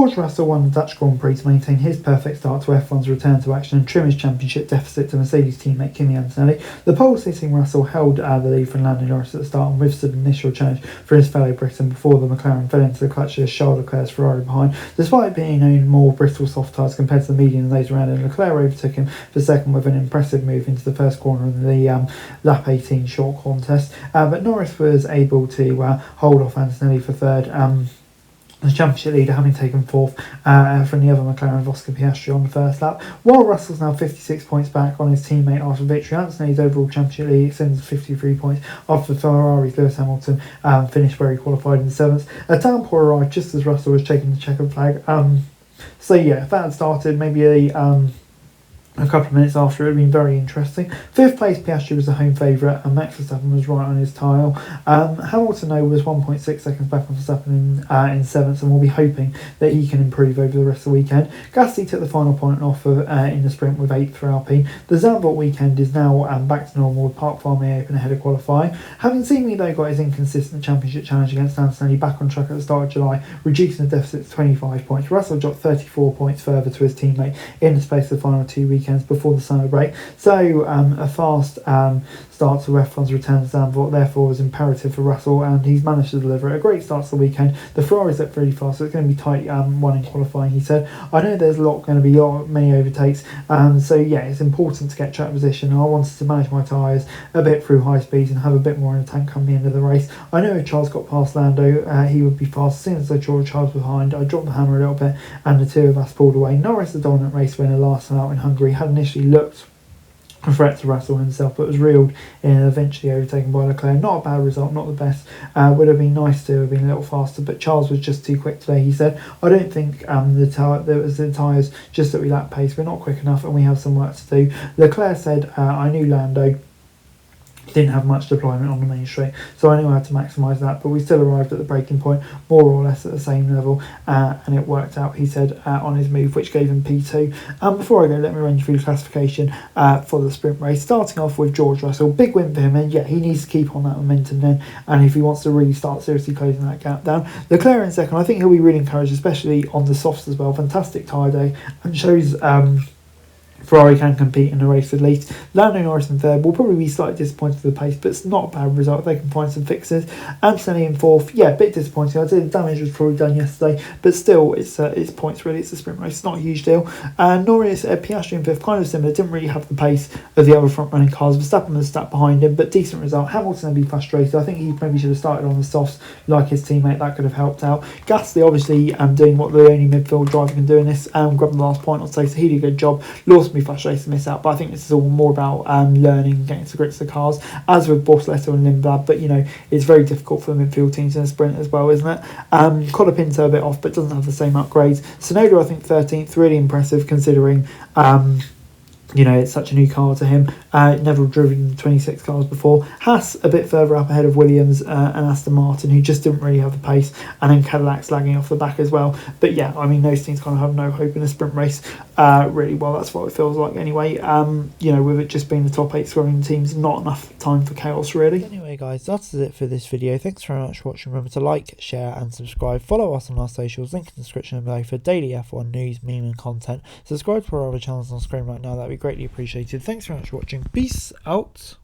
George Russell won the Dutch Grand Prix to maintain his perfect start to F1's return to action and trim his championship deficit to Mercedes teammate Kimi Antonelli. The pole-sitting Russell held the lead from Lando Norris at the start and withstood an initial challenge for his fellow Briton before the McLaren fell into the clutches of Charles Leclerc's Ferrari behind. Despite being on more brittle soft tyres compared to the medium and those around him, Leclerc overtook him for second with an impressive move into the first corner in the lap 18 short contest. But Norris was able to hold off Antonelli for third. The championship leader having taken fourth from the other McLaren, Oscar Piastri, on the first lap. While Russell's now 56 points back on his teammate after victory, Antonelli's overall championship lead extends to 53 points after Ferrari's Lewis Hamilton finished where he qualified in 7th. A downpour arrived just as Russell was checking the checkered flag. So yeah, if that had started maybe a couple of minutes after, it would have been very interesting. 5th place, Piastri was the home favourite, and Max Verstappen was right on his tail. Hamilton, though, was 1.6 seconds back on Verstappen in 7th, and we'll be hoping that he can improve over the rest of the weekend. Gasly took the final point off in the sprint with 8th for Alpine. The Zandvoort weekend is now back to normal with Park Farmé Open ahead of qualifying. Having seemingly, though, got his inconsistent championship challenge against Antonelli back on track at the start of July, reducing the deficit to 25 points. Russell dropped 34 points further to his teammate in the space of the final 2 weekends before the summer break. So a fast start to F1's return to Zandvoort therefore was imperative for Russell, and he's managed to deliver a great start to the weekend. The Ferrari's look really fast, so it's going to be tight one in qualifying, he said. I know there's going to be many overtakes, so yeah, it's important to get track position. I wanted to manage my tyres a bit through high speeds and have a bit more in the tank come the end of the race. I know if Charles got past Lando, he would be fast. As soon as I saw Charles behind, I dropped the hammer a little bit and the two of us pulled away. Norris, the dominant race winner last time out in Hungary, had initially looked a threat to Russell himself, but was reeled in and eventually overtaken by Leclerc. Not a bad result, not the best. Would have been nice to have been a little faster, but Charles was just too quick today, he said. I don't think the tyres just that we lack pace. We're not quick enough and we have some work to do. Leclerc said, I knew Lando didn't have much deployment on the main straight, so I knew how to maximise that, but we still arrived at the breaking point more or less at the same level, and it worked out, he said, on his move, which gave him P2. Before I go, let me run you through the classification for the sprint race, starting off with George Russell. Big win for him, and yeah, he needs to keep on that momentum then, and if he wants to really start seriously closing that gap down. Leclerc in second, I think he'll be really encouraged, especially on the softs as well. Fantastic tyre day, and shows Ferrari can compete in a race at least. Lando Norris in third will probably be slightly disappointed with the pace, but it's not a bad result if they can find some fixes. Anthony in fourth, yeah, a bit disappointing. I'd say the damage was probably done yesterday, but still, it's points really. It's a sprint race, it's not a huge deal. Norris, Piastri in fifth, kind of similar, didn't really have the pace of the other front running cars. Verstappen was stuck behind him, but decent result. Hamilton would be frustrated. I think he maybe should have started on the softs like his teammate. That could have helped out. Gasly obviously doing what the only midfield driver can do in this, grabbing the last point on stage, so he did a good job. Lawson be frustrated to miss out, but I think this is all more about learning, getting to grips with the cars, as with Bortoleto and Lindblad. But you know, it's very difficult for the midfield teams in a sprint as well, isn't it? Colapinto a bit off, but doesn't have the same upgrades. Tsunoda, I think 13th, really impressive considering you know, it's such a new car to him. Never driven 26 cars before. Haas a bit further up ahead of Williams and Aston Martin, who just didn't really have the pace, and then Cadillac's lagging off the back as well. But yeah, I mean, those teams kind of have no hope in a sprint race. Really, well, that's what it feels like anyway. You know, with it just being the top 8 scoring teams, not enough time for chaos really. Anyway guys, that's it for this video. Thanks very much for watching. Remember to like, share and subscribe. Follow us on our socials, link in the description below for daily F1 news, meme and content. Subscribe to our other channels on screen right now, that'd be greatly appreciated. Thanks very much for watching. Peace out.